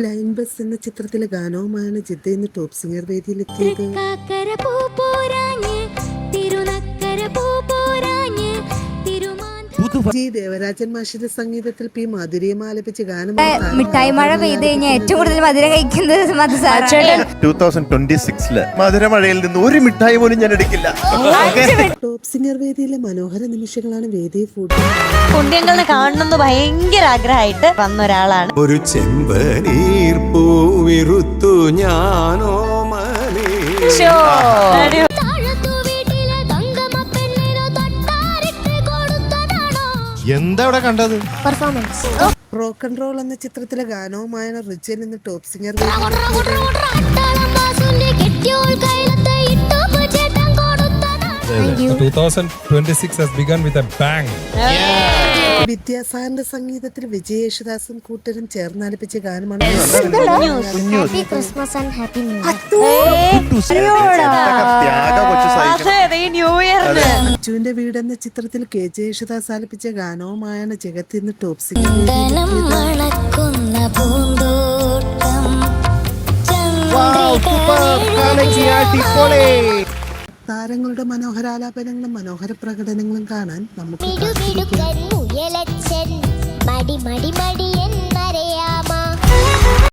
Line bus എന്ന ചിത്രത്തിലെ ഗാനവുമാണ് Jeddah ഇന്ന് ടോപ്പ് സിംഗർ വേദിയിലെത്തിയത്. ജി ദേവരാജൻ മാഷിന്റെ സംഗീതത്തിൽ പി മാധുരിയം ആലപിച്ച ഗാനമാണ് മിഠായി മഴ പെയ്ത് കഴിഞ്ഞാൽ ഏറ്റവും കൂടുതൽ മധുര കഴിക്കുന്നത് മധുസാരൻ. 2026 മധുരമഴയിൽ നിന്ന് ഒരു മിഠായി പോലും ഞാൻ എടുക്കില്ല. ടോപ്പ് സിംഗർ വേദിയിലെ മനോഹര നിമിഷങ്ങളാണ് വേദിയെ പുണ്യങ്ങളെ കാണണമെന്ന് ഭയങ്കര ആഗ്രഹമായിട്ട് വന്ന ഒരാളാണ്. ഒരു ചെമ്പനീർ പൂവിറുത്തു ഞാനോ മനെ. എന്താ ഇവിടെ കണ്ടത്? റോക്ക് ആൻഡ് റോൾ എന്ന ചിത്രത്തിലെ ഗാനവുമായാണ് റിജൻ ഇന്ന് top singer So 2026 has begun with a bang. വിദ്യാസാഗറിന്റെ സംഗീതത്തിൽ വിജയ് യേശുദാസും കൂട്ടരും ചേർന്ന് ആലപിച്ച ഗാനമാണ് അച്ചുവിന്റെ വീട് എന്ന ചിത്രത്തിൽ കെ ജെ യേശുദാസ് ആലപിച്ച ഗാനവുമായാണ് ജഗത്ത് ഇന്ന് ടോപ്പ് സിംഗർ. താരങ്ങളുടെ മനോഹരാലാപനങ്ങളും മനോഹര പ്രകടനങ്ങളും കാണാൻ നമുക്ക്